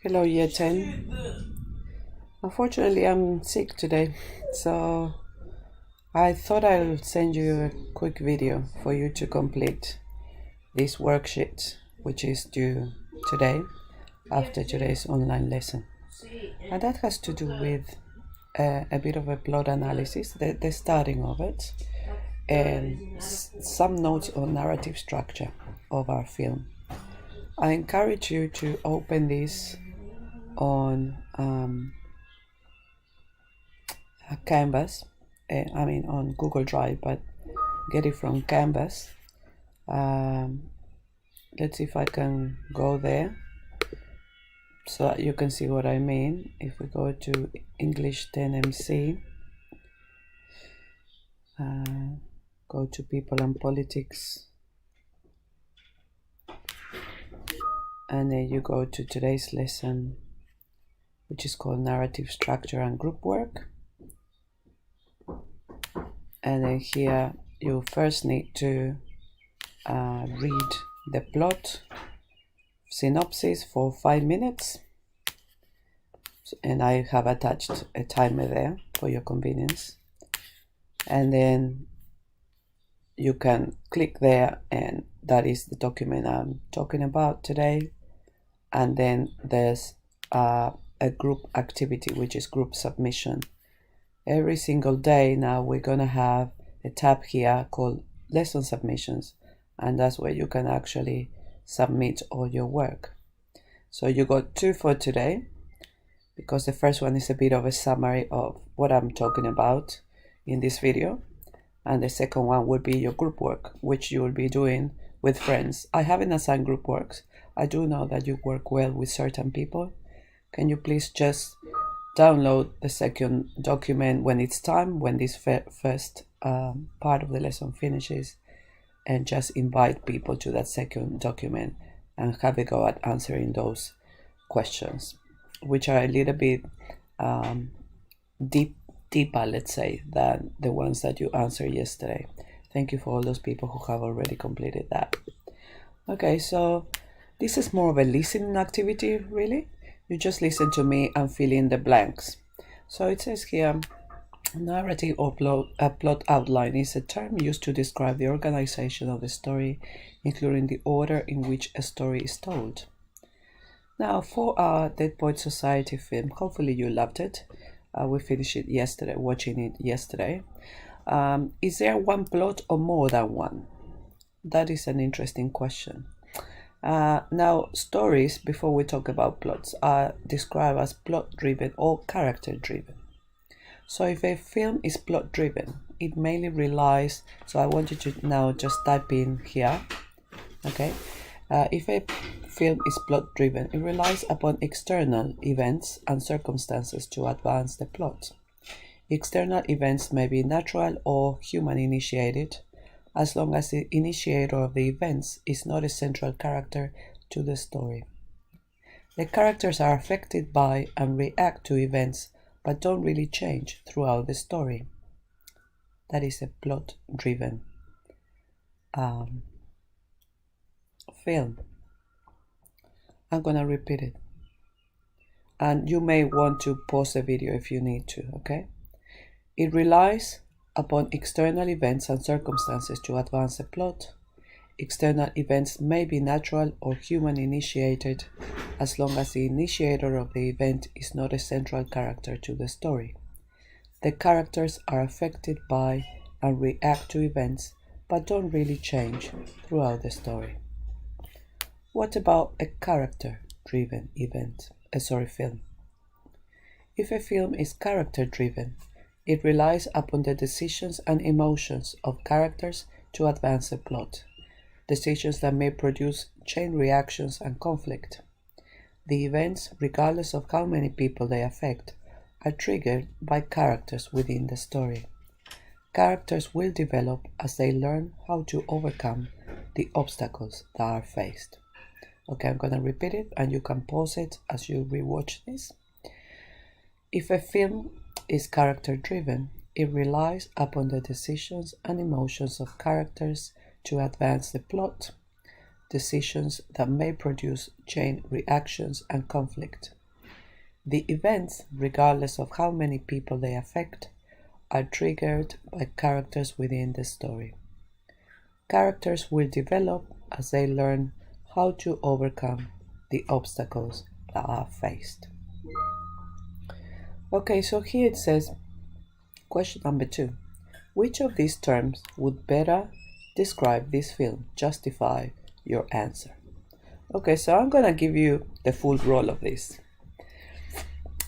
Hello, Year 10. Unfortunately, I'm sick today, so I thought I'll send you a quick video for you to complete this worksheet, which is due today after today's online lesson. And that has to do with a bit of a plot analysis, the starting of it, and some notes on narrative structure of our film. I encourage you to open this on Canvas, on Google Drive, but get it from Canvas. Let's see if I can go there so that you can see what I mean. If we go to English 10MC, go to People and Politics, and then you go to today's lesson, which is called Narrative Structure and Group Work. And then here you first need to read the plot synopsis for 5 minutes, and I have attached a timer there for your convenience, and then you can click there, and that is the document I'm talking about today. And then there's a group activity, which is group submission. Every single day now we're gonna have a tab here called lesson submissions, and that's where you can actually submit all your work. So you got 2 for today, because the first one is a bit of a summary of what I'm talking about in this video, and the second one would be your group work, which you will be doing with friends. I haven't assigned group works. I do know that you work well with certain people. Can you please just download the second document when it's time, when this first part of the lesson finishes, and just invite people to that second document and have a go at answering those questions, which are a little bit deeper, let's say, than the ones that you answered yesterday. Thank you for all those people who have already completed that. Okay, so this is more of a listening activity, really. You just listen to me and fill in the blanks. So it says here, narrative or plot outline is a term used to describe the organization of the story, including the order in which a story is told. Now, for our Dead Poets Society film, hopefully you loved it. We finished it yesterday, watching it yesterday. Is there one plot or more than one? That is an interesting question. Now, stories, before we talk about plots, are described as plot-driven or character-driven. So if a film is plot-driven, it mainly relies, so I want you to now just type in here, okay? If a film is plot-driven, it relies upon external events and circumstances to advance the plot. External events may be natural or human-initiated, as long as the initiator of the events is not a central character to the story. The characters are affected by and react to events, but don't really change throughout the story. That is a plot-driven film. I'm gonna repeat it, and you may want to pause the video if you need to, okay? It relies upon external events and circumstances to advance the plot. External events may be natural or human-initiated, as long as the initiator of the event is not a central character to the story. The characters are affected by and react to events, but don't really change throughout the story. What about a character-driven film? If a film is character-driven, it relies upon the decisions and emotions of characters to advance the plot, decisions that may produce chain reactions and conflict. The events, regardless of how many people they affect, are triggered by characters within the story. Characters will develop as they learn how to overcome the obstacles that are faced. Okay, I'm going to repeat it, and you can pause it as you rewatch this. If a film is character-driven, it relies upon the decisions and emotions of characters to advance the plot. decisions that may produce chain reactions and conflict. The events, regardless of how many people they affect, are triggered by characters within the story. Characters will develop as they learn how to overcome the obstacles that are faced. Okay, so here it says, question number 2. Which of these terms would better describe this film? Justify your answer. Okay, so I'm gonna give you the full role of this,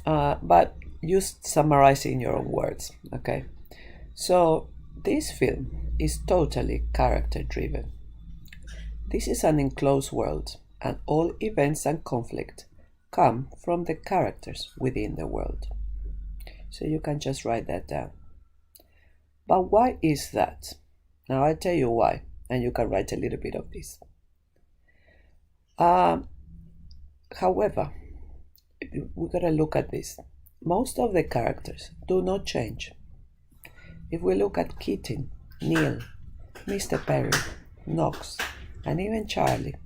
but you summarize in your own words. Okay, so this film is totally character driven. This is an enclosed world, and all events and conflict come from the characters within the world. So you can just write that down. But why is that? Now I'll tell you why, and you can write a little bit of this. However, we gotta look at this. Most of the characters do not change. If we look at Keating, Neil, Mr. Perry, Knox, and even Charlie,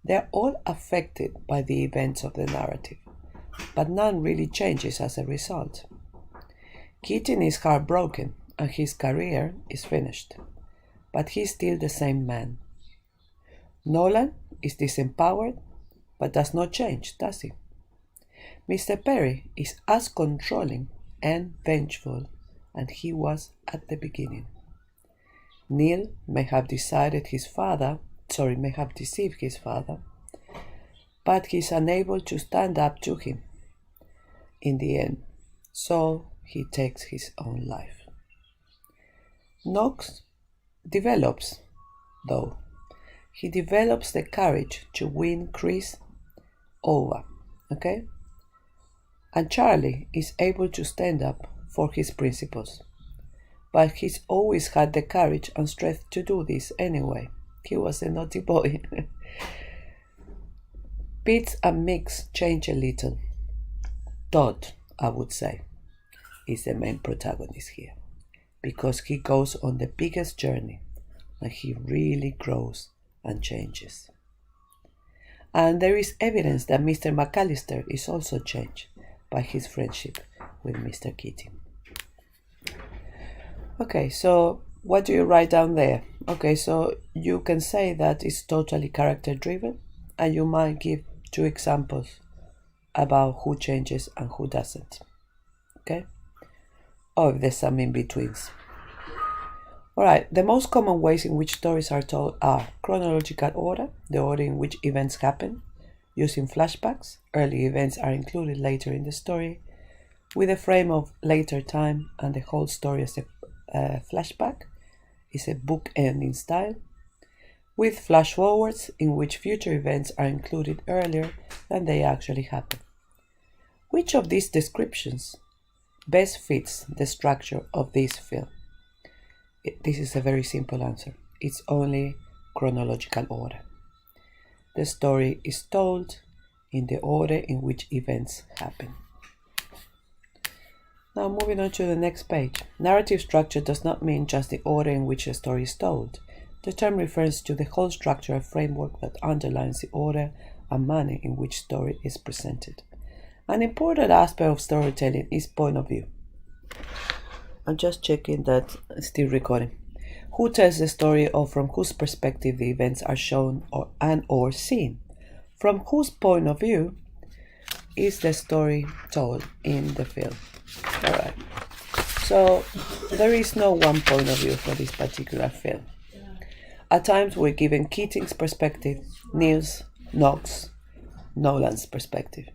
they're all affected by the events of the narrative, but none really changes as a result. Keating is heartbroken and his career is finished, but he's still the same man. Nolan is disempowered, but does not change, does he? Mr. Perry is as controlling and vengeful as he was at the beginning. Neil may have deceived his father, but he's unable to stand up to him in the end, so he takes his own life. Knox develops, though. He develops the courage to win Chris over, okay? And Charlie is able to stand up for his principles. But he's always had the courage and strength to do this anyway. He was a naughty boy. Pitts and Mix change a little. Todd, I would say, is the main protagonist here, because he goes on the biggest journey and he really grows and changes. And there is evidence that Mr. McAllister is also changed by his friendship with Mr. Keating. Okay, so what do you write down there? Okay, so you can say that it's totally character driven, and you might give 2 examples about who changes and who doesn't. Okay? Or if there's some in-betweens. Alright, the most common ways in which stories are told are chronological order, the order in which events happen, using flashbacks, early events are included later in the story, with a frame of later time and the whole story as a flashback, is a book-ending style, with flash forwards in which future events are included earlier than they actually happen. Which of these descriptions best fits the structure of this film? This is a very simple answer. It's only chronological order. The story is told in the order in which events happen. Now moving on to the next page. Narrative structure does not mean just the order in which a story is told. The term refers to the whole structural framework that underlines the order and manner in which story is presented. An important aspect of storytelling is point of view. I'm just checking that it's still recording. Who tells the story, or from whose perspective the events are shown or seen? From whose point of view is the story told in the film? Alright. So there is no one point of view for this particular film. At times we're given Keating's perspective, Neil's, Knox, Nolan's perspective.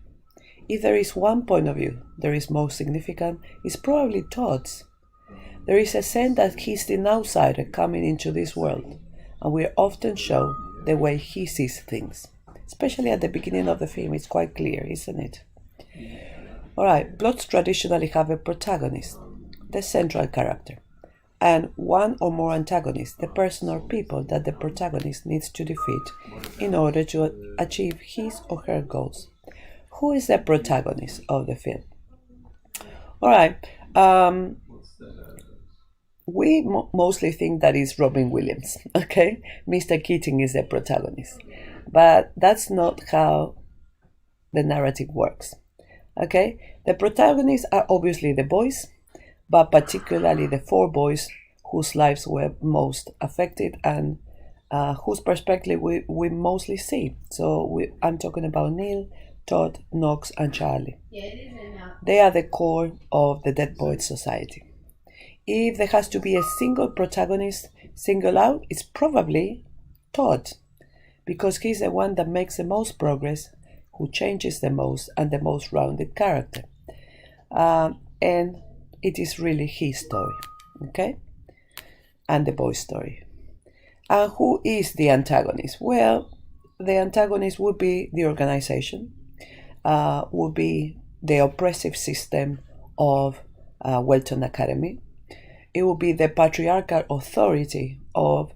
If there is one point of view that is most significant, it's probably Todd's. There is a sense that he's the outsider coming into this world, and we are often shown the way he sees things. Especially at the beginning of the film, it's quite clear, isn't it? Alright, plots traditionally have a protagonist, the central character, and one or more antagonists, the person or people that the protagonist needs to defeat in order to achieve his or her goals. Who is the protagonist of the film? Alright, we mostly think that is Robin Williams, okay? Mr. Keating is the protagonist. But that's not how the narrative works, okay? The protagonists are obviously the boys, but particularly the 4 boys whose lives were most affected and whose perspective we mostly see. So I'm talking about Neil, Todd, Knox, and Charlie. They are the core of the Dead Poets Society. If there has to be a single protagonist single out, it's probably Todd, because he's the one that makes the most progress, who changes the most, and the most rounded character. And it is really his story, okay? And the boy's story. And who is the antagonist? Well, the antagonist would be the organization, would be the oppressive system of Welton Academy. It would be the patriarchal authority of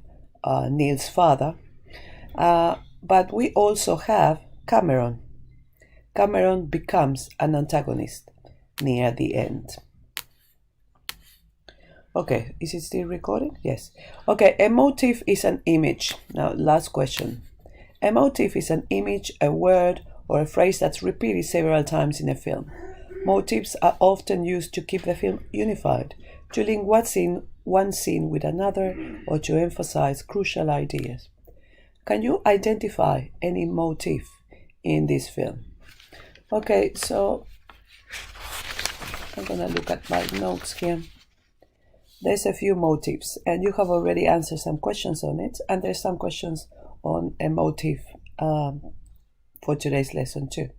Neil's father. But we also have Cameron. Cameron becomes an antagonist near the end. Okay, is it still recording? Yes. Okay, a motif is an image. Now, last question. A motif is an image, a word, or a phrase that's repeated several times in a film. Motifs are often used to keep the film unified, to link one scene with another, or to emphasize crucial ideas. Can you identify any motif in this film? Okay, so I'm gonna look at my notes here. There's a few motifs, and you have already answered some questions on it, and there's some questions on a motif for today's lesson too.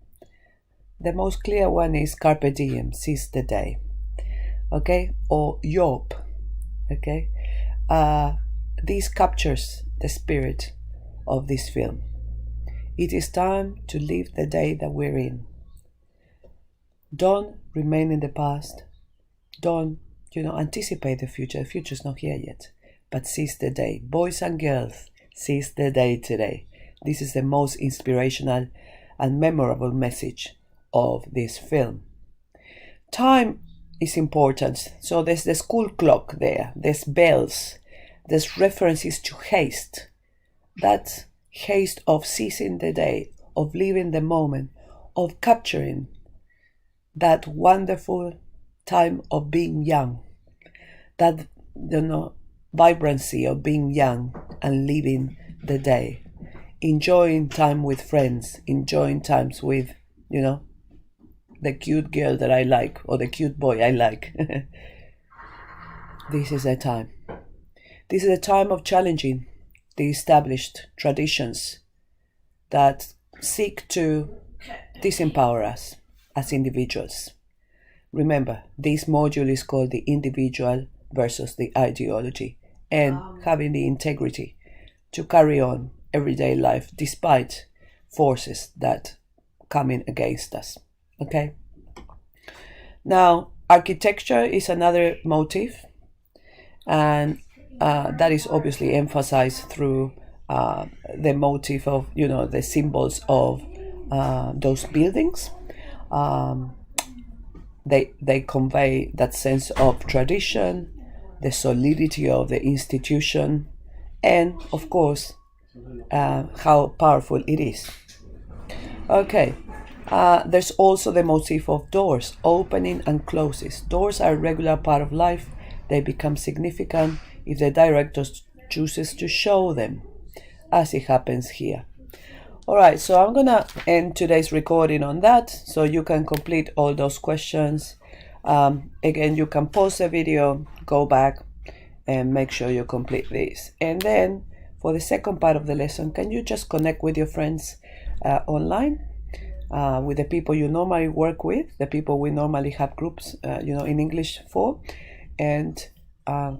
The most clear one is carpe diem, seize the day, okay, or yop, okay. This captures the spirit of this film. It is time to live the day that we're in. Don't remain in the past. Don't anticipate the future. The future's not here yet. But seize the day. Boys and girls, seize the day today. This is the most inspirational and memorable message of this film. Time is important. So there's the school clock there. There's bells. There's references to haste. That haste of seizing the day, of living the moment, of capturing that wonderful time of being young, that vibrancy of being young and living the day, enjoying time with friends, enjoying times with the cute girl that I like, or the cute boy I like. This is a time. This is a time of challenging the established traditions that seek to disempower us as individuals. Remember, this module is called the individual versus the ideology, and having the integrity to carry on everyday life despite forces that come in against us. Okay? Now, architecture is another motif, and that is obviously emphasized through the motif of, the symbols of those buildings. They convey that sense of tradition, the solidity of the institution, and of course, how powerful it is. Okay, there's also the motif of doors, opening and closes. Doors are a regular part of life. They become significant if the director chooses to show them, as it happens here. Alright, so I'm gonna end today's recording on that, so you can complete all those questions. Again, you can pause the video, go back, and make sure you complete this. And then, for the second part of the lesson, can you just connect with your friends online, with the people you normally work with, the people we normally have groups, in English for, and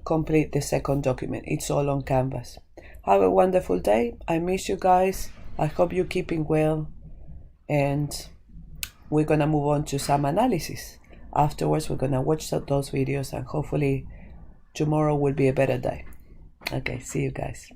complete the second document. It's all on Canvas. Have a wonderful day. I miss you guys. I hope you're keeping well, and we're gonna move on to some analysis. Afterwards, we're gonna watch those videos, and hopefully tomorrow will be a better day. Okay, see you guys.